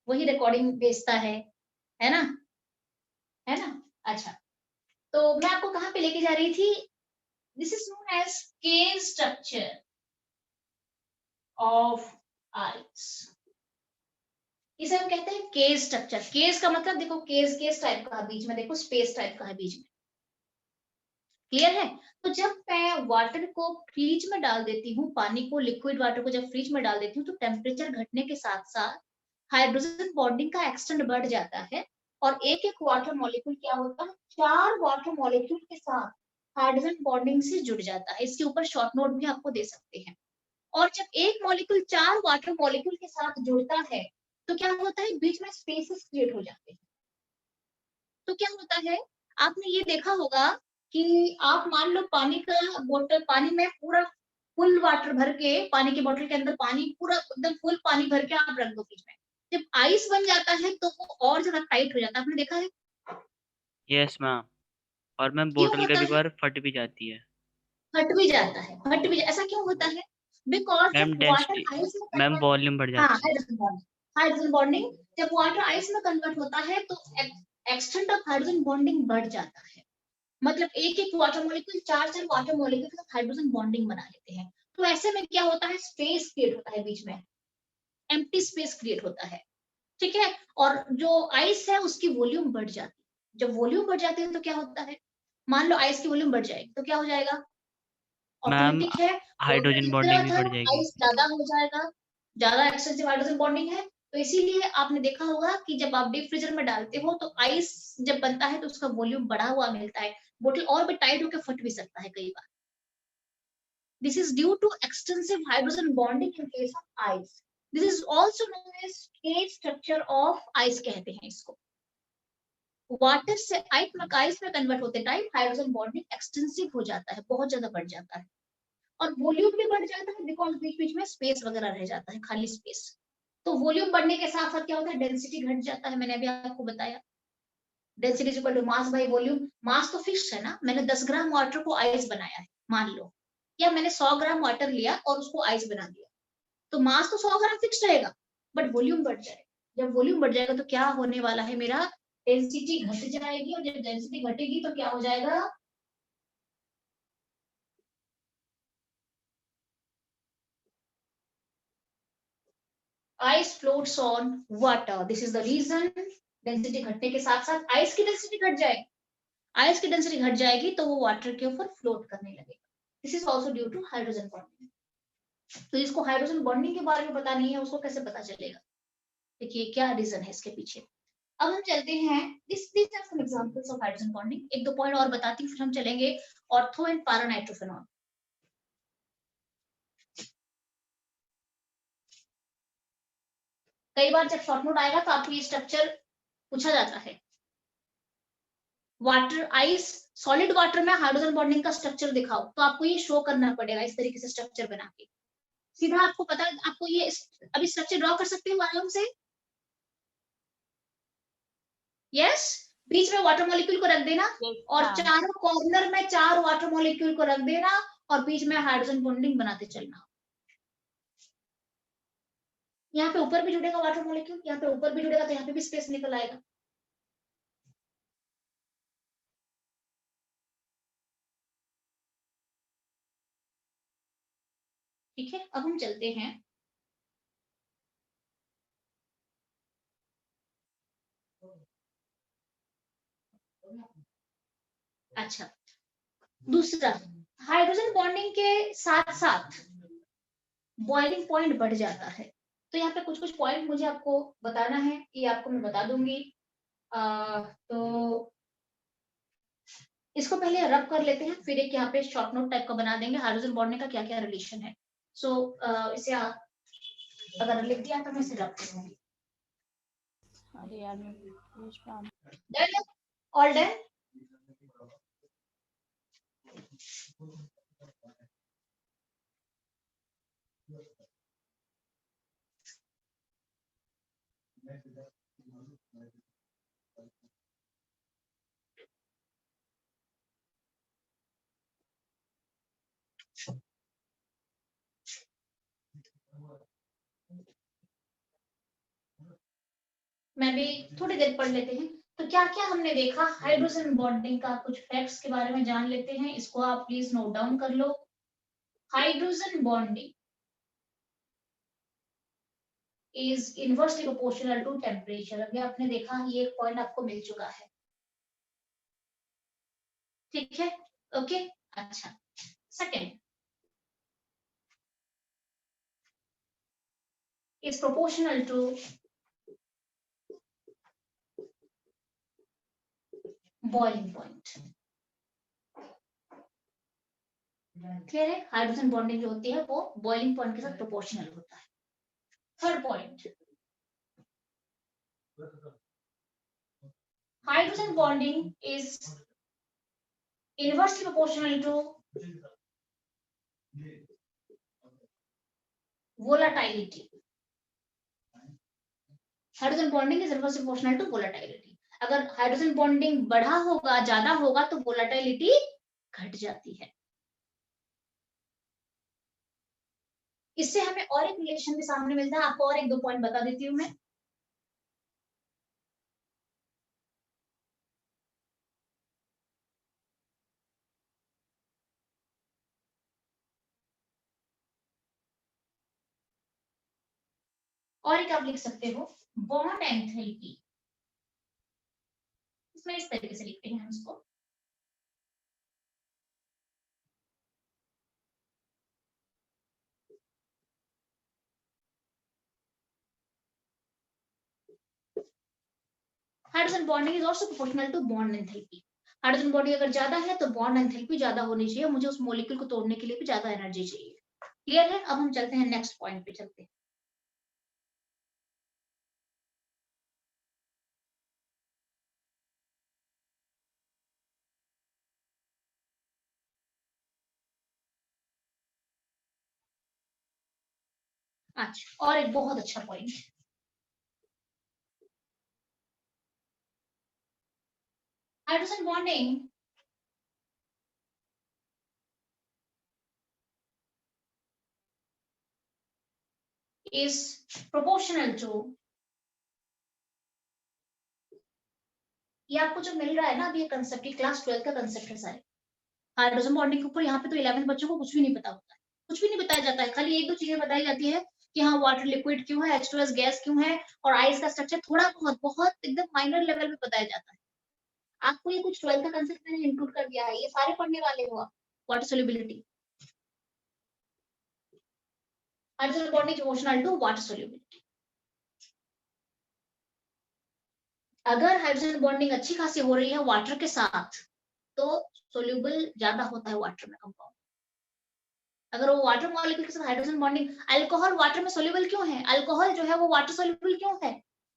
वही रिकॉर्डिंग भेजता है ना, है ना। अच्छा, तो मैं आपको कहाँ पे लेके जा रही थी? This is known as cage structure of ice. इसे हम कहते हैं केज स्ट्रक्चर। केज का मतलब देखो, केज केज टाइप का है, बीच में देखो स्पेस टाइप का है बीच में। क्लियर है? तो जब मैं वाटर को फ्रिज में डाल देती हूँ, पानी को, लिक्विड वाटर को जब फ्रिज में डाल देती हूँ, तो टेम्परेचर घटने के साथ साथ हाइड्रोजन बॉन्डिंग का एक्सटेंड बढ़ जाता है, और एक एक वाटर मॉलिक्यूल क्या होता है, 4 वाटर मॉलिक्यूल के साथ हाइड्रोजन बॉन्डिंग से जुड़ जाता है। इसके ऊपर शॉर्ट नोट भी आपको दे सकते हैं। और जब एक मॉलिक्यूल 4 वाटर मॉलिक्यूल के साथ जुड़ता है, तो क्या होता है, बीच में स्पेसेस क्रिएट हो जाते हैं। तो क्या होता है, आपने ये देखा होगा कि आप मान लो पानी का बोतल, पानी में पूरा फुल वाटर भर के, पानी के बोतल के अंदर पानी पूरा एकदम फुल पानी भर के आप रख दो फ्रिज में, जब आइस बन जाता है तो वो और ज्यादा टाइट हो जाता है। आपने देखा है? Yes ma'am. और मैम क्यों बोतल होता कभी है? बार फट भी जाती है। फट भी जाता है, फट भी ऐसा क्यों होता है? बिकॉज मैम जब वाटर डेंसिटी, आइस में मैम कन्वर्ट, वॉल्यूम बढ़ हाँ, जाती है। हाइड्रोजन बॉन्डिंग, जब वाटर आइस में कन्वर्ट होता है तो एक्सटेंट ऑफ हाइड्रोजन बॉन्डिंग बढ़ जाता है। मतलब एक एक वाटर मॉलिक्यूल, 4 वाटर मॉलिक्यूल के साथ हाइड्रोजन बॉन्डिंग बना लेते हैं। तो ऐसे में क्या होता है, स्पेस क्रिएट होता है बीच में, एम्प्टी स्पेस क्रिएट होता है। ठीक है? और जो आइस है उसकी वॉल्यूम बढ़ जाती है। जब वॉल्यूम बढ़ जाती है तो क्या होता है, मान लो आइस की वॉल्यूम बढ़ जाएगी तो क्या हो जाएगा, मैम ऑटोमेटिक है, वाटर हाइड्रोजन जितना बॉन्डिंग भी था बढ़ जाएगी। आइस ज्यादा हो जाएगा, ज्यादा एक्सटेंसिव हाइड्रोजन बॉन्डिंग है। तो इसीलिए आपने देखा होगा कि जब आप डीप फ्रीजर में डालते हो तो आइस जब बनता है तो उसका वॉल्यूम बढ़ा हुआ मिलता है, बोतल और भी टाइट होकर फट भी सकता है कई बार। This is due to extensive hydrogen bonding in case of ice. This is also known as cage structure of ice कहते हैं इसको। वाटर से आइस में कन्वर्ट होते टाइम हाइड्रोजन बॉन्डिंग एक्सटेंसिव हो जाता है, बहुत ज्यादा बढ़ जाता है, और वॉल्यूम भी बढ़ जाता है, बिकॉज बीच बीच में स्पेस वगैरह रह जाता है, खाली स्पेस। तो वॉल्यूम बढ़ने के साथ साथ क्या होता है, डेंसिटी घट जाता है। मैंने अभी आपको बताया, density is equal to mass by volume. Mass तो फिक्स है ना, मैंने 10 ग्राम वाटर को आइस बनाया है मान लो, या मैंने 100 ग्राम वाटर लिया और उसको आइस बना दिया, तो मास तो 100 ग्राम फिक्स रहेगा, बट वॉल्यूम बढ़ जाएगा। जब वॉल्यूम बढ़ जाएगा तो क्या होने वाला है, मेरा डेंसिटी घट जाएगी, और जब डेंसिटी घटेगी तो क्या हो जाएगा, ice floats on water. This is the reason. Density घटने के साथ साथ आइस की डेंसिटी घट जाएगी, आइस की डेंसिटी घट जाएगी तो वो वाटर के ऊपर फ्लोट करने लगेगा। This is also due to hydrogen bonding. तो जिसको हाइड्रोजन बॉन्डिंग के बारे में पता नहीं है उसको कैसे पता चलेगा, देखिए क्या रीजन है इसके पीछे। अब हम चलते हैं, these are some examples of hydrogen bonding। एक दो पॉइंट और बताती हूँ फिर हम चलेंगे ऑर्थो एंड पारा नाइट्रोफेनॉल। कई बार जब शॉर्ट नोट आएगा तो आपको ये स्ट्रक्चर पूछा जाता है। वाटर आइस, सॉलिड वाटर में हाइड्रोजन बॉन्डिंग का स्ट्रक्चर दिखाओ, तो आपको ये शो करना पड़ेगा इस तरीके से स्ट्रक्चर बना के। सीधा आपको पता, आपको ये अभी स्ट्रक्चर ड्रॉ कर सकते हो आराम से। यस, बीच में वाटर मॉलिक्यूल को रख देना, Yes, और ma'am. चारों कॉर्नर में 4 वाटर मॉलिक्यूल को रख देना, और बीच में हाइड्रोजन बॉन्डिंग बनाते चलना। यहाँ पे ऊपर भी जुड़ेगा वाटर मॉलिक्यूल, यहाँ पे ऊपर भी जुड़ेगा तो यहाँ पे भी स्पेस निकल आएगा। ठीक है, अब हम चलते हैं, अच्छा, दूसरा, हाइड्रोजन बॉन्डिंग के साथ साथ बॉइलिंग पॉइंट बढ़ जाता है। तो यहाँ पे कुछ कुछ पॉइंट मुझे आपको बताना है, ये आपको मैं बता दूंगी। तो इसको पहले रब कर लेते हैं, फिर एक यहाँ पे शॉर्ट नोट टाइप का बना देंगे, हाइड्रोजन बॉन्डिंग का क्या क्या रिलेशन है। सो इसे आप अगर लिख दिया तो मैं इसे रब करूंगी। अरे यार मैं yes, ma'am. Done, all done. मैं भी थोड़ी देर पढ़ लेते हैं। तो क्या क्या हमने देखा हाइड्रोजन बॉन्डिंग का, कुछ फैक्ट्स के बारे में जान लेते हैं। इसको आप प्लीज नोट डाउन कर लो। Hydrogen bonding is inversely proportional to temperature. अभी आपने देखा, ये एक पॉइंट आपको मिल चुका है, ठीक है, ओके। अच्छा, second is proportional to boiling point। Clear है, हाइड्रोजन बॉन्डिंग जो होती है वो बॉइलिंग पॉइंट के साथ प्रोपोर्शनल होता है। Third point, hydrogen bonding is inversely proportional to volatility. Hydrogen bonding is inversely proportional to volatility. अगर हाइड्रोजन बॉन्डिंग बढ़ा होगा, ज्यादा होगा, तो वोलाटिलिटी घट जाती है। इससे हमें और एक रिलेशन भी सामने मिलता है। आपको और एक दो पॉइंट बता देती हूँ मैं। और एक आप लिख सकते हो बॉन्ड एंथैल्पी। इसमें इस तरीके से लिखते हैं हम इसको, hydrogen bonding is also proportional to bond enthalpy. Hydrogen bonding अगर ज्यादा है तो बॉन्ड एंथैल्पी ज्यादा होनी चाहिए, मुझे उस मॉलिक्यूल को तोड़ने के लिए भी ज्यादा एनर्जी चाहिए। क्लियर है? अब हम चलते हैं नेक्स्ट पॉइंट पे चलते हैं। अच्छा, और एक बहुत अच्छा point, hydrogen bonding is proportional to, ये आपको जो मिल रहा है ना अभी ये कंसेप्ट, ये क्लास 12 का कंसेप्ट है सारे। हाइड्रोजन बॉन्डिंग के ऊपर यहाँ पे तो 11 बच्चों को कुछ भी नहीं पता होता है, कुछ भी नहीं बताया जाता है। खाली एक दो चीजें बताई जाती है कि हाँ वाटर लिक्विड क्यों है, H2S गैस क्यों है, और आइस का स्ट्रक्चर थोड़ा बहुत बहुत एकदम माइनर लेवल पे बताया जाता है। आपको ये कुछ 12 का कंसेप्ट मैंने इंक्लूड कर दिया है, ये सारे पढ़ने वाले हो आप। Water solubility, hydrogen bonding emotional to water solubility. अगर हाइड्रोजन बॉन्डिंग अच्छी खासी हो रही है वाटर के साथ तो सोल्यूबल ज्यादा होता है वाटर में कंपाउंड। अगर वो वाटर मॉलिक्यूल के साथ हाइड्रोजन बॉन्डिंग, अल्कोहल वाटर में सोल्यूबल क्यों है, अल्कोहल जो है वो वाटर सोल्यूबल क्यों है,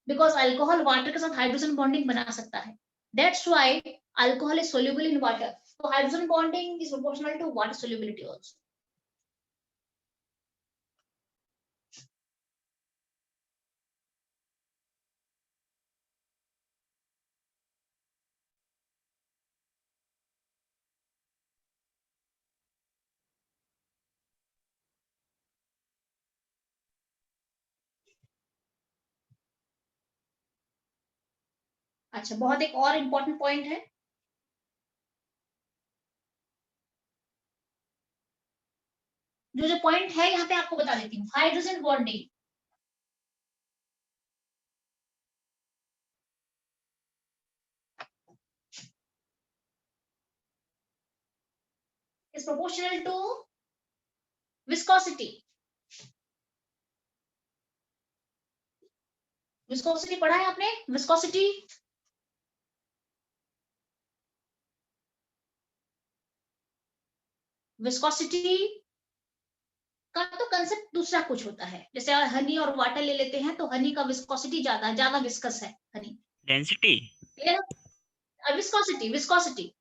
बिकॉज अल्कोहल वाटर के साथ हाइड्रोजन बॉन्डिंग बना सकता है। That's why alcohol is soluble in water. तो hydrogen bonding is proportional to water solubility also. अच्छा, बहुत एक और इम्पोर्टेंट पॉइंट है, जो पॉइंट है यहाँ पे आपको बता देती हूँ। Hydrogen bonding is proportional to viscosity। Viscosity पढ़ा है आपने? विस्कोसिटी, विस्कोसिटी का तो कंसेप्ट दूसरा कुछ होता है। जैसे हनी और वाटर ले लेते हैं तो हनी का विस्कोसिटी ज्यादा विस्कस है हनी। डेंसिटी, विस्कोसिटी, विस्कोसिटी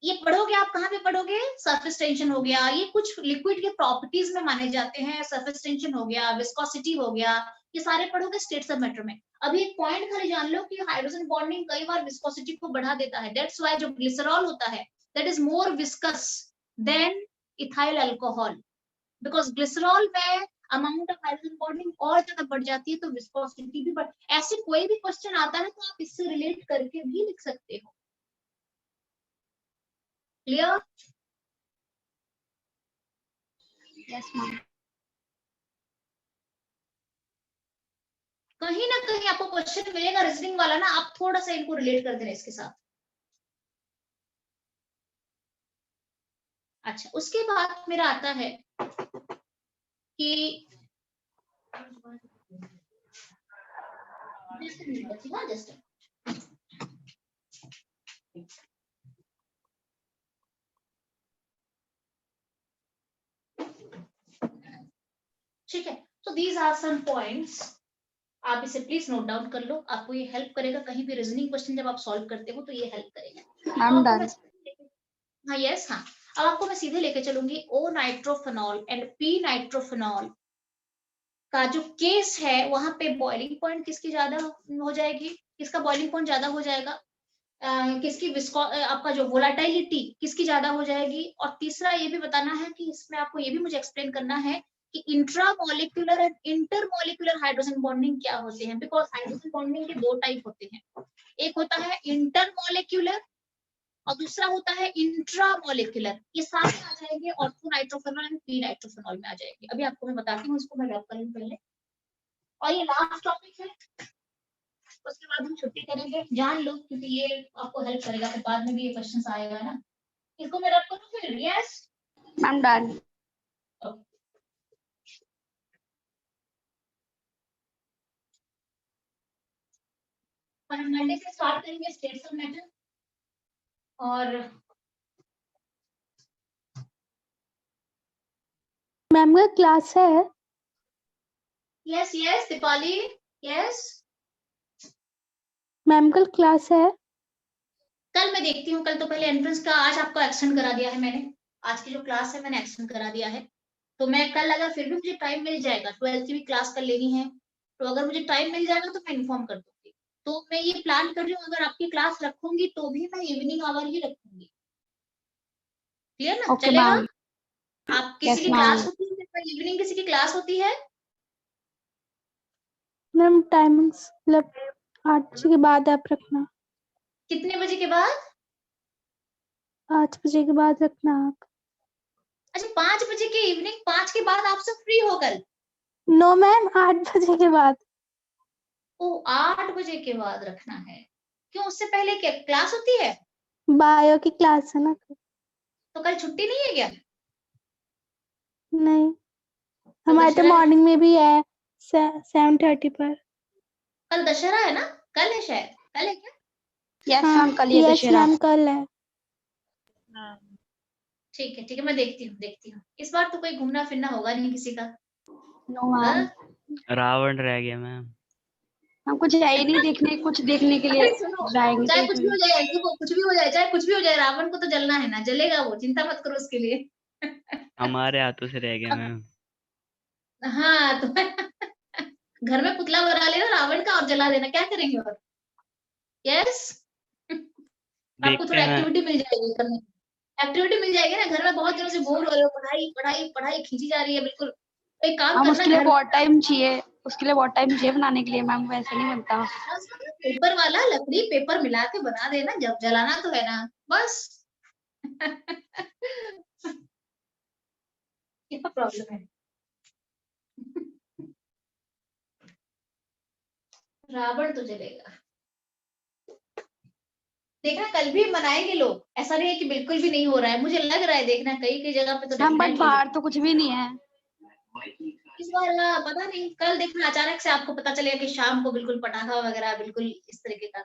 ये पढ़ोगे आप, कहाँ पे पढ़ोगे? सरफेस टेंशन हो गया, ये कुछ लिक्विड के प्रॉपर्टीज में माने जाते हैं। सरफेस टेंशन हो गया, विस्कोसिटी हो गया, ये सारे पढ़ोगे स्टेट्स ऑफ मैटर में। अभी एक पॉइंट खाली जान लो कि हाइड्रोजन बॉन्डिंग कई बार विस्कोसिटी को बढ़ा देता है। दैट्स व्हाई जो ग्लिसरॉल होता है that is more viscous than ethyl alcohol, because glycerol में अमाउंट ऑफ हाइड्रोजन बॉन्डिंग और ज्यादा बढ़ जाती है तो विस्कोसिटी भी बढ़। ऐसे कोई भी क्वेश्चन आता है तो आप इससे रिलेट करके भी लिख सकते हो। क्लियर? Yes ma'am. कहीं ना कहीं आपको क्वेश्चन मिलेगा रीजनिंग वाला ना, आप थोड़ा सा इनको रिलेट कर देना इसके साथ। अच्छा, उसके बाद मेरा आता है कि जस्ट ठीक है। तो दीज आर सम पॉइंट्स, आप इसे प्लीज नोट डाउन कर लो, आपको ये हेल्प करेगा कहीं भी रीजनिंग क्वेश्चन जब आप सॉल्व करते हो तो ये हेल्प करेगा। Ma'am done. हाँ यस हाँ, अब आपको मैं सीधे लेके चलूंगी ओ नाइट्रोफेनॉल एंड पी नाइट्रोफेनॉल का जो केस है, वहां पे बॉइलिंग पॉइंट किसकी ज्यादा हो जाएगी, किसका बॉइलिंग पॉइंट ज्यादा हो जाएगा, किसकी आपका जो वोलाटिलिटी किसकी ज्यादा हो जाएगी, और तीसरा ये भी बताना है कि इसमें आपको ये भी मुझे एक्सप्लेन करना है कि intramolecular and intermolecular hydrogen bonding क्या होते हैं, बिकॉज हाइड्रोजन बॉन्डिंग के दो टाइप होते हैं, एक होता है इंटरमोलिक्यूलर और दूसरा होता है इंट्रामोलिक्यूलर। ये सारे आ जाएंगे ऑर्थो नाइट्रोफेनॉल एंड पी नाइट्रोफेनॉल में आ जाएंगे। अभी आपको मैं बताती हूँ, इसको मैं रैप करूँ पहले, और ये लास्ट टॉपिक है, उसके बाद हम छुट्टी करेंगे, जान लो क्योंकि ये आपको हेल्प करेगा, फिर बाद में भी ये क्वेश्चंस आएगा ना। इसको मैं रैप करूँ फिर? Yes ma'am done. मंडे से स्टार्ट करेंगे स्टेट्स ऑफ मैटर, और मैम का क्लास है? Yes yes Deepali, yes ma'am कल क्लास है? कल मैं देखती हूँ, कल तो पहले एंट्रेंस का आज आपको एक्सटेंड करा दिया है मैंने, आज की जो क्लास है मैंने एक्सटेंड करा दिया है, तो मैं कल अगर फिर भी मुझे टाइम मिल जाएगा, 12th की भी क्लास कर लेनी है, तो अगर मुझे टाइम मिल जाएगा तो मैं इन्फॉर्म कर दूंगी। तो मैं ये प्लान कर रही हूँ, अगर आपकी क्लास रखूंगी तो भी मैं इवनिंग आवर ही रखूंगी। क्लियर ना? ओके चलेगा? मैम। आप किसी यस की क्लास मैम। होती है इवनिंग, किसी की क्लास होती है? मैम टाइमिंग्स मतलब 8 बजे के बाद आप रखना। कितने बजे के बाद? 8 बजे के बाद रखना आप। अच्छा 5 बजे के इवनिंग, 5 के बाद आप सब फ्री हो कल? नो मैम 8 बजे के बाद। ओ 8 बजे के बाद रखना है, क्यों उससे पहले क्या क्लास होती है? बायो की क्लास है ना। तो कल छुट्टी नहीं है क्या? नहीं, कल हमारे तो दशहरा है, मॉर्निंग में भी है 7:30 पर। कल दशहरा है ना, कल है शायद, कल है क्या? यस हाँ मैम कल ये यस दशहरा। मैम कल है। ठीक है मैं देखती हूँ इस बार तो कोई घूमना फिरना होगा नहीं किसी का। No ma'am. रावण रह गया मैम। हम कुछ है ही नहीं देखने, कुछ देखने के लिए अरे सुनो, जाएंगे चाहे तो कुछ भी हो जाए, देखो कुछ भी हो जाए, चाहे कुछ भी हो जाए, रावण को तो जलना है ना, जलेगा वो, चिंता मत करो उसके लिए। हमारे हाथों से रह गया मैम। हाँ तो घर में पुतला बना लेना रावण का और जला देना, क्या करेंगे और। यस आपको देखते थोड़ा हैं। एक्टिविटी मिल जाएगी करने, एक्टिविटी मिल जाएगी ना, घर में बहुत दिनों से बोर हो रहे हो, पढ़ाई पढ़ाई पढ़ाई खींची जा रही है बिल्कुल, तो एक काम हम करना उसके लिए घर बहुत टाइम चाहिए, उसके लिए बहुत टाइम चाहिए बनाने के लिए मैम, वैसे नहीं बनता। पेपर वाला लकड़ी पेपर मिला के बना देना, जब जलाना तो है ना बस। क्या प्रॉब्लम है? रावण तो जलेगा, देखना कल भी मनाएंगे लोग, ऐसा नहीं है कि बिल्कुल भी नहीं हो रहा है, मुझे लग रहा है, देखना कई कई जगह पे तो मैम बट डेफिनेटली बाहर तो कुछ भी नहीं है। इस बार पता नहीं, कल देखना अचानक से आपको पता चलेगा कि शाम को बिल्कुल पटाखा वगैरह बिल्कुल इस तरीके का।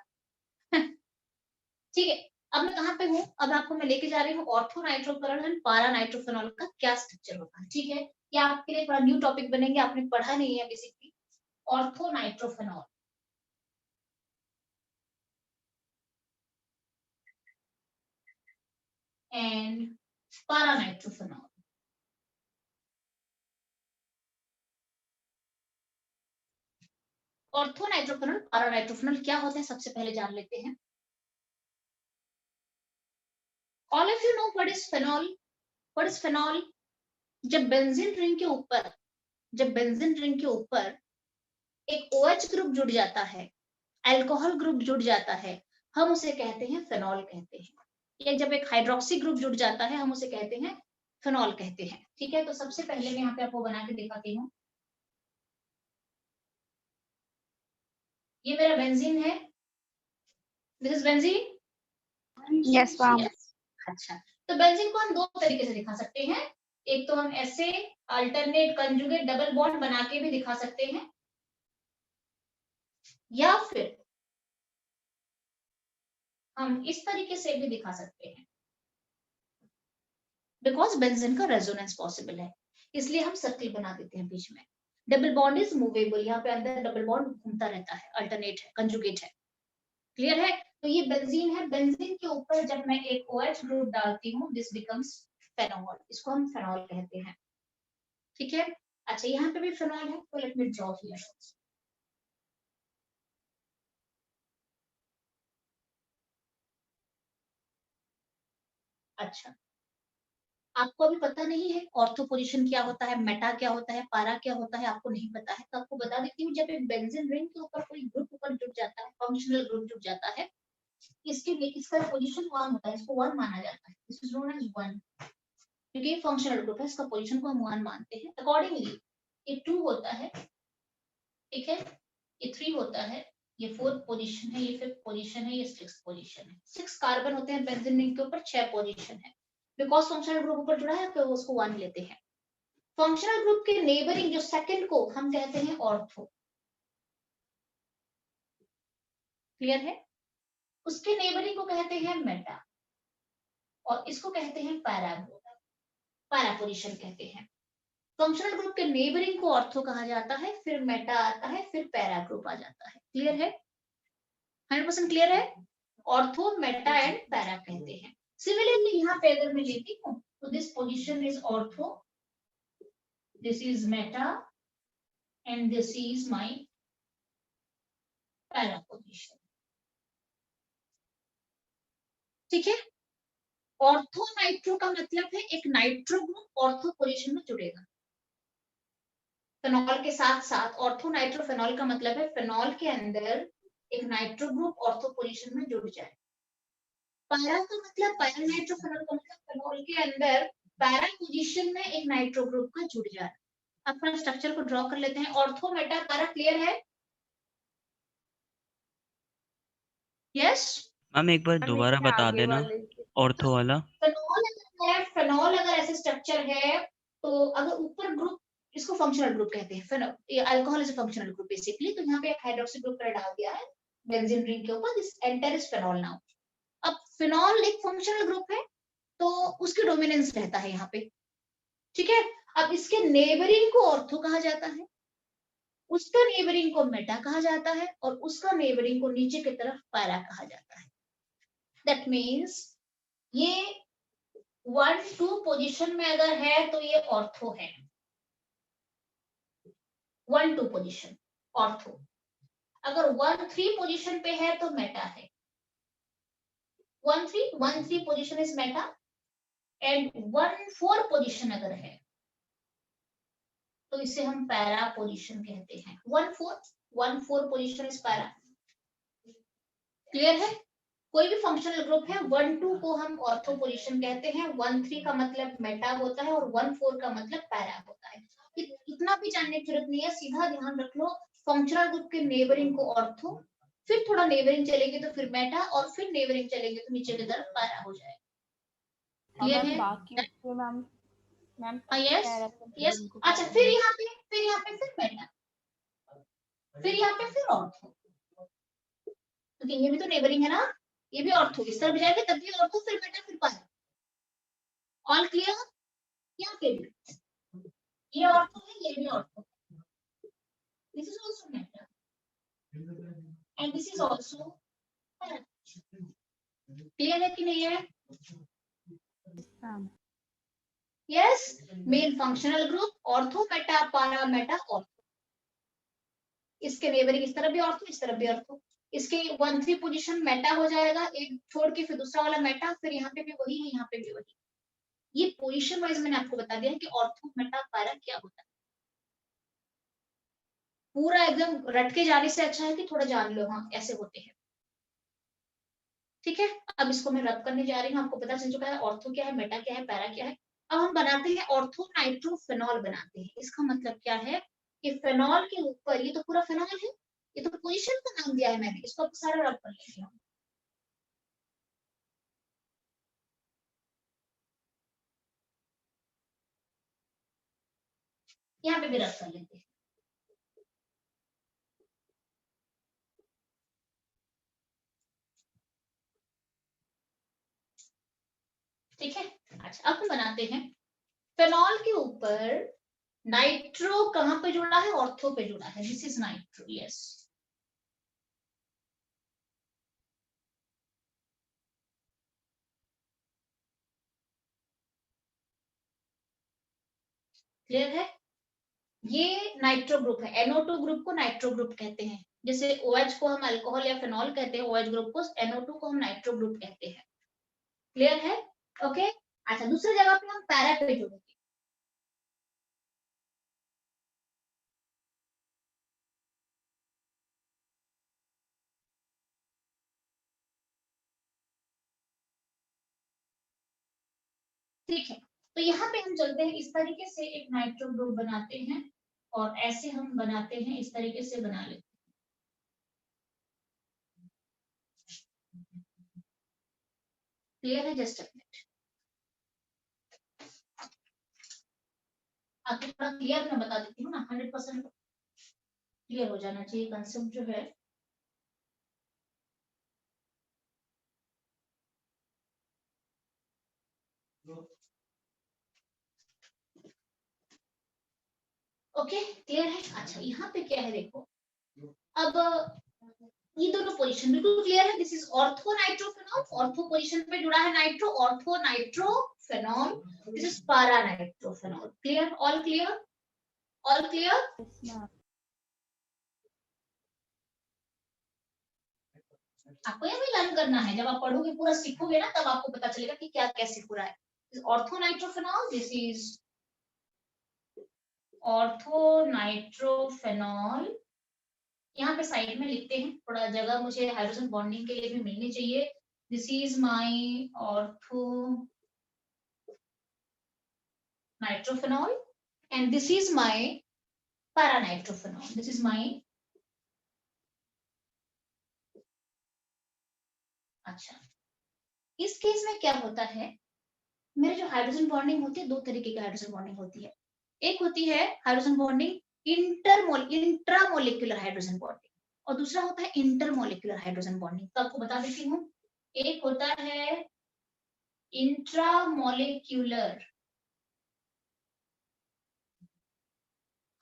ठीक है, अब मैं कहाँ पे हूँ, अब आपको मैं लेके जा रही हूँ ऑर्थो नाइट्रोफेनॉल एंड पारा नाइट्रोफेनॉल का क्या स्ट्रक्चर होगा। ठीक है, ये आपके लिए थोड़ा न्यू टॉपिक बनेंगे, आपने पढ़ा नहीं है बेसिकली। ऑर्थो नाइट्रोफेनॉल एंड पारा नाइट्रोफेनॉल। ऑर्थो नाइट्रोफेनॉल पारा नाइट्रोफेनॉल क्या होता है, सबसे पहले जान लेते हैं। All of you know what is phenol? What is phenol? जब बेंजीन रिंग के ऊपर जब बेंजीन रिंग के ऊपर एक OH ग्रुप जुड़ जाता है, अल्कोहल ग्रुप जुड़ जाता है, हम उसे कहते हैं फेनॉल कहते हैं। या जब एक हाइड्रोक्सी ग्रुप जुड़ जाता है हम उसे कहते हैं फेनॉल कहते हैं। ठीक है, तो सबसे पहले मैं यहाँ पे आपको बना के दिखाती हूँ। ये मेरा बेंजीन है, this is benzene. Yes ma'am. अच्छा, तो बेंजीन को हम दो तरीके से दिखा सकते हैं। एक तो हम ऐसे अल्टरनेट कंजुगेट डबल बॉन्ड बना के भी दिखा सकते हैं, या फिर हम इस तरीके से भी दिखा सकते हैं। बिकॉज बेंजीन का रेजोनेंस पॉसिबल है, इसलिए हम सर्कल बना देते हैं बीच में। डबल बॉन्ड इज मूवेबल, यहाँ पे अंदर डबल बॉन्ड घूमता रहता है, अल्टरनेट है, कंजुगेट है। क्लियर है? तो ये बेंजीन है, बेंजीन के ऊपर जब मैं एक OH ग्रुप डालती हूँ, दिस बिकम्स फेनॉल, इसको हम फेनॉल कहते हैं। ठीक है, अच्छा यहाँ पे भी फेनॉल है, तो लेट मी ड्रॉ हियर। अच्छा, आपको अभी पता नहीं है ऑर्थो पोजीशन क्या होता है, मेटा क्या होता है, पारा क्या होता है, आपको नहीं पता है, तो आपको बता देती हूँ। जब एक बेंजीन रिंग के ऊपर कोई ग्रुप ऊपर जुड़ जाता है, फंक्शनल ग्रुप जुड़ जाता है, इसके लिए इसका पोजीशन 1 होता है, इसको 1 माना जाता है, दिस इज नोन एज 1, क्योंकि ये फंक्शनल ग्रुप है, इसका पोजीशन को हम 1 मानते हैं। अकॉर्डिंगली ये 2 होता है, ठीक है, ये 3 होता है, ये 4th पोजीशन है, ये 5th पोजीशन है, ये 6th पोजीशन है। 6 कार्बन होते हैं बेंजीन रिंग के ऊपर, 6 पोजीशन है। बिकॉज फंक्शनल ग्रुप ऊपर जुड़ा है तो उसको 1 लेते हैं। फंक्शनल ग्रुप के नेबरिंग जो सेकंड को हम कहते हैं ऑर्थो। क्लियर है? उसके नेबरिंग को कहते हैं मेटा, और इसको कहते हैं पैरा ग्रुप, पैरा पोजीशन कहते हैं। फंक्शनल ग्रुप के नेबरिंग को ऑर्थो कहा जाता है, फिर मेटा आता है, फिर पैरा ग्रुप आ जाता है। क्लियर है? 100% क्लियर है? ऑर्थो, मेटा एंड पैरा कहते हैं। सिमिलरली यहाँ पे अगर मैं लेती हूँ तो this position is ortho, this is Meta and this is my para position. ठीक है, ऑर्थो नाइट्रो का मतलब है एक नाइट्रो ग्रुप ऑर्थो पोजीशन में जुड़ेगा। फेनॉल के साथ साथ ऑर्थो नाइट्रो फेनॉल का मतलब है फेनॉल के अंदर एक नाइट्रो ग्रुप ऑर्थो पोजीशन में जुड़ जाए। पैरा का मतलब, पैरा नाइट्रो फेनॉल का मतलब फेनॉल के अंदर पैरा पोजीशन में एक नाइट्रो ग्रुप का जुड़ जाए। अब थोड़ा स्ट्रक्चर को ड्रॉ कर लेते हैं। ऑर्थो, मेटा, पैरा क्लियर है? यस। मैम एक बार दोबारा बता देना ऑर्थो वाला। फेनॉल अगर ऐसे स्ट्रक्चर है तो अगर ऊपर ग्रुप, इसको फंक्शनल ग्रुप कहते हैं। ये alcohol is a functional group basically, तो यहाँ पे एक हाइड्रोक्सी ग्रुप पर डाल दिया है बेंजीन रिंग के ऊपर, this enter is phenol now. अब फेनॉल एक फंक्शनल ग्रुप है तो उसकी डोमिनेंस रहता है यहाँ पे। ठीक है, अब इसके नेबरिंग को ऑर्थो कहा जाता है, उसका नेबरिंग को मेटा कहा जाता है, और उसका नेबरिंग को नीचे की तरफ पैरा कहा जाता है। दैट मीन्स ये 1-2 पोजीशन में अगर है तो ये ऑर्थो है, 1-2 पोजीशन ऑर्थो। अगर 1-3 पोजीशन पे है तो मेटा है। 1-3 position is Meta, and 1-4 position अगर है तो इसे हम पैरा पोजीशन कहते हैं। 1-4 पोजीशन इज पैरा। क्लियर है? कोई भी फंक्शनल ग्रुप है, 1-2 को हम ऑर्थो पोजीशन कहते हैं, 1-3 का मतलब मेटा होता है, और 1-4 का मतलब पैरा होता है। इतना भी जानने की जरूरत नहीं है, सीधा ध्यान रख लो फंक्शनल ग्रुप के नेबरिंग को ऑर्थो, फिर थोड़ा नेबरिंग चलेंगे तो फिर मेटा, और फिर नेबरिंग चलेंगे तो नीचे की तरफ पैरा हो जाएगा। क्लियर है? बाकी मैम यस यस। अच्छा, फिर यहाँ पे फिर मेटा, फिर यहाँ पे फिर ऑर्थो, क्योंकि ये भी तो नेबरिंग है ना, ये भी ऑर्थो, इस तरफ जाएंगे तब भी ऑर्थो, फिर मेटा, फिर पैरा। All clear? यहाँ पे भी ये ऑर्थो है, ये भी ortho, this is also Meta and this is also para. Clear है कि नहीं है? Yes. Main functional group ortho, Meta, para, Meta, ortho. इसके नेबरिंग इस तरफ भी ऑर्थो, इस तरफ भी ऑर्थो। इसके 1-3 पोजीशन मेटा हो जाएगा, एक छोड़ के फिर दूसरा वाला मेटा, फिर यहाँ पे भी वही है, यहाँ पे भी वही। ये पोजीशन वाइज मैंने आपको बता दिया है कि ऑर्थो, मेटा, पैरा क्या होता है। पूरा एकदम रट के जाने से अच्छा है कि थोड़ा जान लो, हाँ ऐसे होते हैं। ठीक है, अब इसको मैं रब करने जा रही हूँ, आपको पता चल चुका है ऑर्थो क्या है, मेटा क्या है, पैरा क्या है। अब हम बनाते हैं ऑर्थो नाइट्रोफेनॉल बनाते हैं। इसका मतलब क्या है कि फेनॉल के ऊपर, ये तो पूरा फेनॉल है, ये तो पोजीशन का नाम दिया है मैंने, इसको अब सारा रब कर लेते हैं। यहाँ पे भी रब कर लेते हैं। ठीक है, अच्छा अब हम बनाते हैं फेनॉल के ऊपर नाइट्रो कहां पे जुड़ा है, ऑर्थो पे जुड़ा है, this is nitro, yes. Clear है, ये नाइट्रो ग्रुप है, NO2 ग्रुप को नाइट्रो ग्रुप कहते हैं। जैसे OH को हम अल्कोहल या फेनॉल कहते हैं, OH ग्रुप को, NO2 को हम नाइट्रो ग्रुप कहते हैं। क्लियर है, ओके। अच्छा, दूसरी जगह पे हम पैरा पे जुड़ेंगे। ठीक है, तो यहाँ पे हम चलते हैं, इस तरीके से एक नाइट्रो ग्रुप बनाते हैं और ऐसे हम बनाते हैं, इस तरीके से बना लेते हैं। क्लियर है, जस्ट अ मिनट, आपको थोड़ा क्लियर मैं बता देती हूँ ना, 100% क्लियर हो जाना चाहिए कंसेप्ट जो है। ओके, क्लियर है। अच्छा, यहाँ पे क्या है देखो, अब ये दोनों पोजीशन बिल्कुल क्लियर है। This is ortho nitrophenol, ortho position पे जुड़ा है nitro, ortho nitrophenol. This is para nitrophenol. Clear, all clear, all clear. Yes, ma'am. आपको ये भी लर्न करना है, जब आप पढ़ोगे पूरा सीखोगे ना, तब आपको पता चलेगा कि क्या कैसे पूरा है। Ortho nitrophenol, this is ortho nitrophenol. यहाँ पे साइड में लिखते हैं, थोड़ा जगह मुझे हाइड्रोजन बॉन्डिंग के लिए भी मिलनी चाहिए। This is my ortho nitrophenol and this is my paranitrophenol. This is my, अच्छा, इस केस में क्या होता है, मेरे जो हाइड्रोजन बॉन्डिंग होती है, दो तरीके की हाइड्रोजन बॉन्डिंग होती है। एक होती है hydrogen bonding intramolecular hydrogen bonding, और दूसरा होता है इंटरमोलिकुलर हाइड्रोजन बॉन्डिंग। तो आपको बता देती हूँ, एक होता है इंट्रामोलिकुलर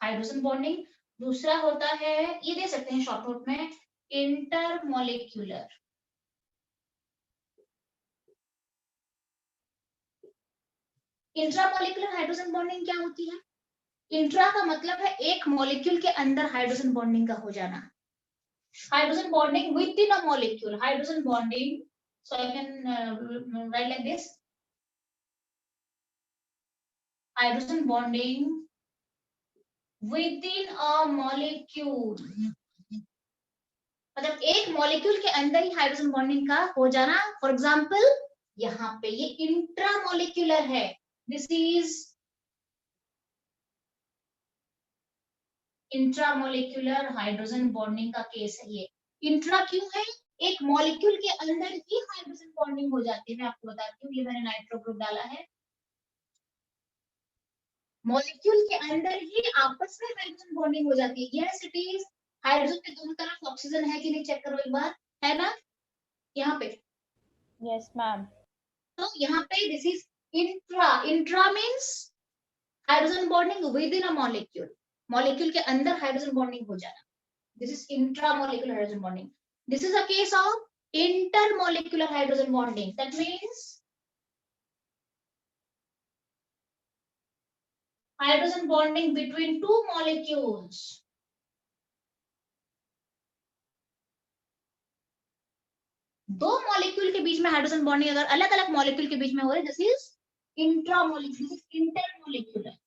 हाइड्रोजन बॉन्डिंग, दूसरा होता है, ये दे सकते हैं शॉर्ट नोट में, इंटरमोलिकुलर। इंट्रामोलिकुलर हाइड्रोजन बॉन्डिंग क्या होती है, इंट्रा का मतलब है एक मॉलिक्यूल के अंदर हाइड्रोजन बॉन्डिंग का हो जाना, hydrogen bonding with in a molecule, hydrogen bonding, so I can write like this, hydrogen bonding within a molecule, मतलब एक मॉलिक्यूल के अंदर ही हाइड्रोजन बॉन्डिंग का हो जाना। फॉर एग्जांपल यहाँ पे ये इंट्रामोलिकुलर है, this is intramolecular hydrogen bonding का केस है ये। इंट्रा क्यों है, एक मॉलिक्यूल के अंदर ही हाइड्रोजन बॉन्डिंग हो जाती है। मैं आपको बताती हूँ, ये मैंने नाइट्रो ग्रुप डाला है, मॉलिक्यूल के अंदर ही आपस में हाइड्रोजन बॉन्डिंग हो जाती है। यस इट इज, हाइड्रोजन के दोनों तरफ ऑक्सीजन है कि नहीं चेक करो एक बार, है ना यहाँ पे। Yes, ma'am. तो यहाँ पे this is intra, intra means hydrogen bonding with in a molecule, molecule के अंदर हाइड्रोजन बॉन्डिंग हो जाना, this is intramolecular hydrogen bonding. This is a case of intermolecular hydrogen bonding, that means hydrogen bonding between two molecules, दो molecule के बीच में hydrogen bonding अगर अलग अलग मॉलिक्यूल के बीच में हो रही है, this is intramolecular, this is intermolecular.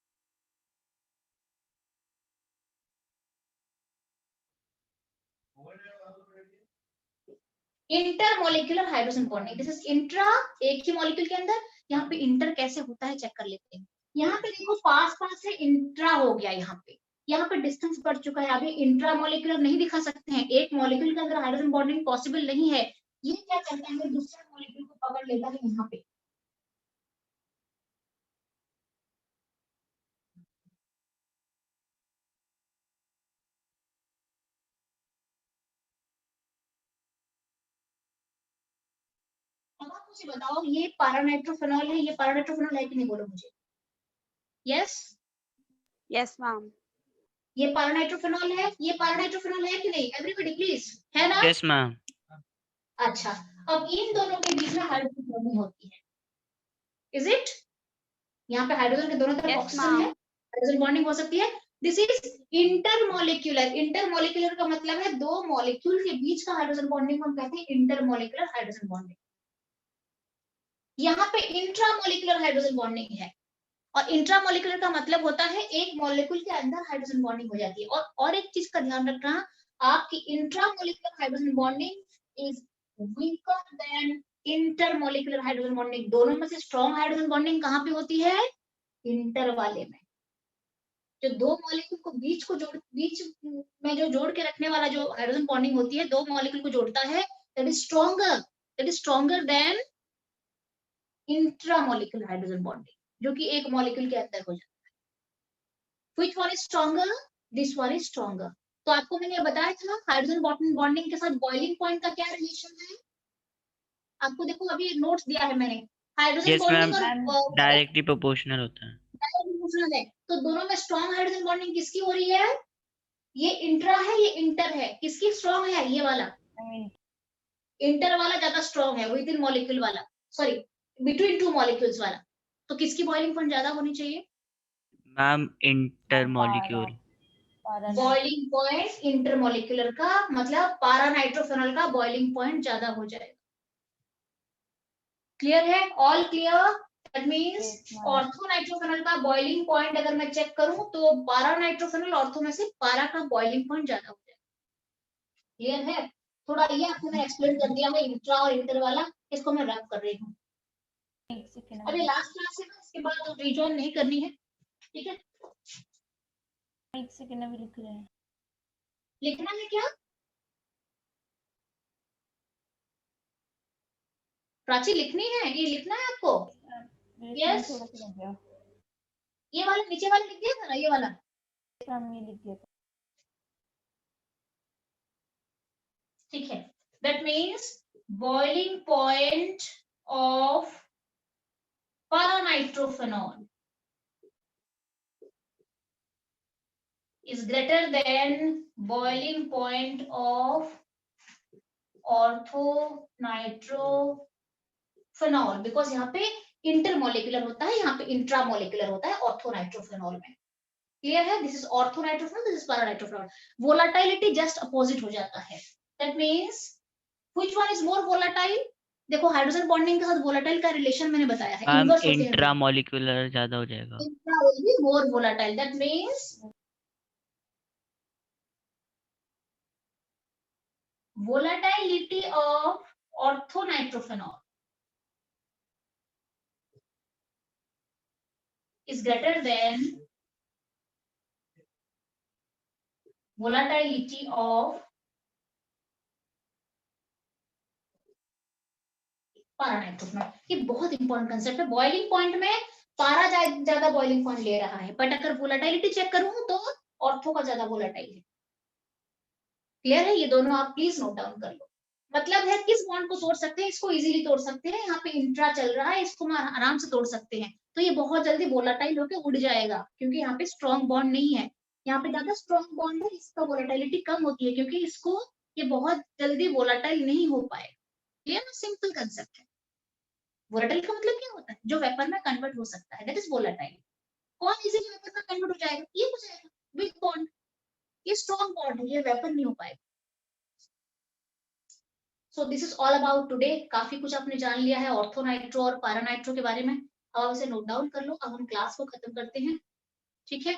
Intermolecular hydrogen bonding, this is intra, एक ही मॉलिक्यूल के अंदर। यहाँ पे इंटर कैसे होता है चेक कर लेते हैं। यहाँ पे देखो पास पास है, इंट्रा हो गया, यहाँ पे डिस्टेंस बढ़ चुका है। अभी इंट्रा मॉलिक्यूलर नहीं दिखा सकते हैं, एक मॉलिक्यूल के अंदर हाइड्रोजन बॉन्डिंग पॉसिबल नहीं है। ये क्या करता है, दूसरे मॉलिक्यूल को पकड़ लेता है यहाँ पे। अब आप मुझे बताओ, ये पारानाइट्रोफेनॉल है, ये पारानाइट्रोफेनॉल है कि नहीं, बोलो मुझे। Yes yes ma'am. ये पारानाइट्रोफेनॉल है, ये पारानाइट्रोफेनॉल है कि नहीं, एवरीबॉडी प्लीज, है ना। Yes ma'am. अच्छा, अब इन दोनों के बीच में हाइड्रोजन बॉन्डिंग होती है, इज इट। यहाँ पे हाइड्रोजन के दोनों तरफ Yes, ऑक्सीजन ma'am. है, हाइड्रोजन बॉन्डिंग हो सकती है। This is intermolecular. इंटरमोलिक्यूलर का मतलब है दो मॉलिक्यूल के बीच का हाइड्रोजन बॉन्डिंग हम कहते हैं इंटरमोलिक्यूलर हाइड्रोजन बॉन्डिंग। यहाँ पे इंट्रामोलिक्यूलर हाइड्रोजन बॉन्डिंग है, और इंट्रामोलिक्यूलर का मतलब होता है एक मॉलिक्यूल के अंदर हाइड्रोजन बॉन्डिंग हो जाती है। और एक चीज का ध्यान रखना, आपकी intramolecular hydrogen bonding is weaker then intermolecular hydrogen bonding. दोनों में से स्ट्रॉन्ग हाइड्रोजन बॉन्डिंग कहाँ पे होती है, इंटर वाले में। जो दो मॉलिक्यूल को बीच में जो जोड़ के रखने वाला जो हाइड्रोजन बॉन्डिंग होती है, दो मॉलिक्यूल को जोड़ता है, that is stronger than intramolecular hydrogen bonding, जो कि एक मॉलिक्यूल के अंदर हो जाता है। Which one is stronger, this one is stronger. तो आपको मैंने बताया था हाइड्रोजन बॉन्डिंग के साथ बॉइलिंग पॉइंट का क्या रिलेशन है। आपको देखो अभी नोट्स दिया है मैंने, हाइड्रोजन यस मैम, बॉन्डिंग और डायरेक्टली प्रोपोर्शनल होता है। है। तो दोनों में स्ट्रॉन्ग हाइड्रोजन बॉन्डिंग किसकी हो रही है, ये इंट्रा है, ये इंटर है। किसकी स्ट्रॉन्ग है, ये वाला इंटर वाला ज्यादा स्ट्रॉन्ग है, विद इन मॉलिक्यूल वाला, सॉरी बिटवीन टू मॉलिक्यूल्स वाला। तो किसकी बॉइलिंग पॉइंट ज्यादा होनी चाहिए, मैम इंटरमॉलिक्यूल। बॉइलिंग पॉइंट इंटरमॉलिक्यूलर का मतलब पारानाइट्रोफेनॉल का बॉइलिंग पॉइंट ज्यादा हो जाएगा। क्लियर है, ऑल क्लियर। दैट मींस ऑर्थोनाइट्रोफेनॉल का बॉइलिंग पॉइंट अगर मैं चेक करूं तो पारानाइट्रोफेनॉल ऑर्थो में से पारा का बॉइलिंग पॉइंट ज्यादा हो जाएगा। क्लियर है, थोड़ा ये आपको मैं एक्सप्लेन कर दिया है इंट्रा और इंटर वाला, इसको मैं रैप कर रही हूँ। अभी लास्ट क्लास है ना, इसके बाद तो रिजॉइन नहीं करनी है, ठीक है। एक सेकंड अभी लिख रहे हैं। लिखना है क्या, प्राची लिखनी है, ये लिखना है आपको। यस, थोड़ा सा लग गया। ये वाला नीचे वाला लिख दिया था ना, ये वाला हम ये लिख दिया था। ठीक है। That means boiling point of paranitrophenol is greater than boiling point of orthonitrophenol because यहाँ पे इंटरमोलिकुलर होता है, यहाँ पे इंट्रामोलिकुलर होता है ऑर्थोनाइट्रोफेनॉल में। क्लियर है, this is orthonitrophenol, this is paranitrophenol. Volatility just opposite हो जाता है। That means which one is more volatile, देखो हाइड्रोजन बॉन्डिंग के साथ वोलाटाइल का रिलेशन मैंने बताया है, इनवर्स होते हैं। इंट्रामॉलिक्यूलर ज्यादा हो जाएगा। Intra will be more volatile, that means volatility of orthonitrophenol is greater than volatility of पारानाइट्रोफेनॉल। ये बहुत इंपॉर्टेंट कंसेप्ट है। बॉइलिंग पॉइंट में पारा ज्यादा बॉइलिंग पॉइंट ले रहा है, बट अगर वोलाटिलिटी चेक करूं तो ऑर्थो का ज्यादा वोलाटाइल है। क्लियर है, ये दोनों आप प्लीज नोट डाउन कर लो। मतलब है किस बॉन्ड को तोड़ सकते हैं, इसको इजीली तोड़ सकते हैं। यहाँ पे इंट्रा चल रहा है, इसको हम आराम से तोड़ सकते हैं, तो ये बहुत जल्दी वोलाटाइल होकर उड़ जाएगा क्योंकि यहाँ पे स्ट्रॉन्ग बॉन्ड नहीं है। यहाँ पे ज्यादा स्ट्रॉन्ग बॉन्ड है, इसका वोलाटिलिटी कम होती है क्योंकि इसको ये बहुत जल्दी वोलाटाइल नहीं हो पाए। क्लियर ना, सिंपल कंसेप्ट है। वोलाटाइल का मतलब क्या होता है, जो वेपर में कन्वर्ट हो सकता है, दैट इज वोलाटाइल। कौन इजीली वेपर में कन्वर्ट हो जाएगा, ये हो जाएगा वीक बॉन्ड। ये स्ट्रॉन्ग बॉन्ड है, ये वेपर नहीं हो पाएगा। So this is all about today. काफी कुछ आपने जान लिया है ऑर्थोनाइट्रो और पैरानाइट्रो के बारे में। अब आप इसे नोट डाउन कर लो। अब हम क्लास को खत्म करते हैं, ठीक है।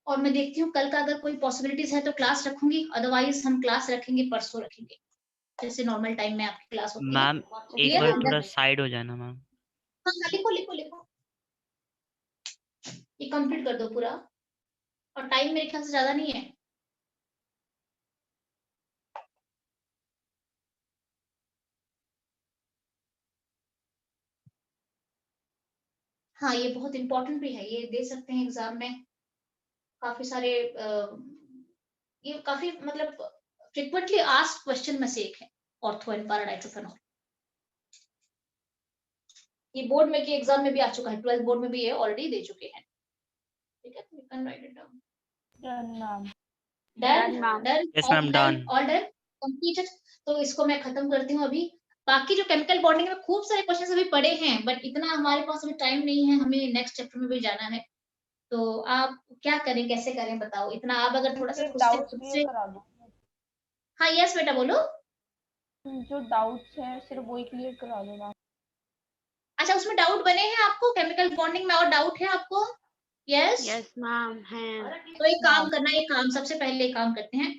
और मैं देखती हूँ कल का अगर कोई पॉसिबिलिटीज है तो क्लास रखूंगी, अदरवाइज हम क्लास रखेंगे परसों रखेंगे। जैसे नॉर्मल टाइम में आपकी क्लास होती है। मैम एक Clear बार है? थोड़ा साइड हो जाना मैम। हाँ हाँ, लिखो लिखो लिखो, ये कंप्लीट कर दो पूरा, और टाइम मेरे ख्याल से ज्यादा नहीं है। हाँ, ये बहुत इंपॉर्टेंट भी है, ये दे सकते हैं एग्जाम में। काफी सारे ये काफी मतलब फ्रिक्वेंटली आस्क्ड क्वेश्चन में से एक है, ऑर्थो एंड पैराडाइट्रोफेनॉल। ये बोर्ड में की एग्जाम में भी आ चुका है, 12th बोर्ड में भी ये ऑलरेडी दे चुके हैं। ठीक है, you can write it down. Done, ma'am. Done, Done, ma'am. done, Yes, all ma'am, done, done. all done, completed. तो इसको मैं खत्म करती हूँ अभी। बाकी जो केमिकल बॉन्डिंग में खूब सारे क्वेश्चन अभी पड़े हैं, बट इतना हमारे पास अभी टाइम नहीं है, हमें नेक्स्ट चैप्टर में भी जाना है। तो आप क्या करें, कैसे करें, बताओ। इतना आप अगर थोड़ा सा सिर्फ खुद से डाउट्स क्लियर करा दो। हाँ यस बेटा बोलो। जो डाउट्स है सिर्फ वही क्लियर करा दो मैम। अच्छा, उसमें डाउट बने हैं आपको केमिकल बॉन्डिंग में, और डाउट है आपको? Yes Yes, ma'am. है। तो एक काम करना, एक काम सबसे पहले एक काम करते हैं।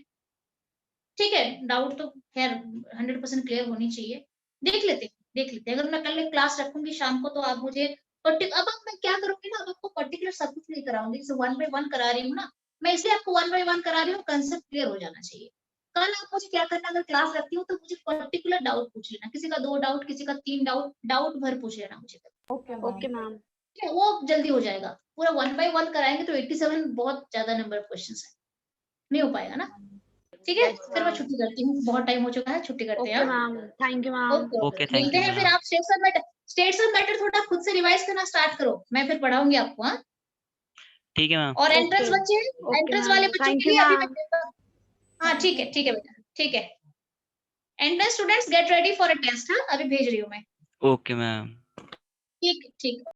ठीक है, डाउट तो खैर 100% क्लियर होनी चाहिए। देख लेते हैं। अगर मैं कल क्लास रखूंगी शाम को, तो आप मुझे अब मैं क्या करूंगी ना, अब आपको पर्टिकुलर सब कुछ नहीं कराऊंगी, जैसे 1 बाय 1 करा रही हूँ ना, मैं इसलिए आपको 1 बाय 1 करा रही हूँ, कंसेप्ट क्लियर हो जाना चाहिए। कल आप मुझे क्या करना, अगर क्लास रखती हूँ तो मुझे पर्टिकुलर डाउट पूछ लेना, किसी का 2 डाउट, किसी का 3 डाउट भर पूछ लेना मुझे। Okay Okay, ma'am. ठीक है, वो जल्दी हो जाएगा। पूरा 1 बाय 1 कराएंगे तो 87 बहुत ज्यादा नंबर ऑफ क्वेश्चन है, नहीं हो पाएगा ना। ठीक है, Yes, फिर मैं ma'am. छुट्टी करती हूँ, बहुत टाइम हो चुका है, छुट्टी करते हैं। Okay, ma'am. Thank you, ma'am. Okay okay, okay, thank मिलते यू हैं फिर। मैम। आप स्टेट्स ऑफ मैटर थोड़ा खुद से रिवाइज करना स्टार्ट करो, मैं फिर पढ़ाऊंगी आपको। हाँ, ठीक है मैम। और एंट्रेंस Okay. बच्चे, Okay, एंट्रेंस ma'am. वाले बच्चों Thank के you, लिए अभी ma'am. मैं हाँ ठीक है बेटा, ठीक है। Entrance students get ready for a test. हाँ, अभी भेज रही हूँ मैं। Okay ma'am. ठीक ठीक।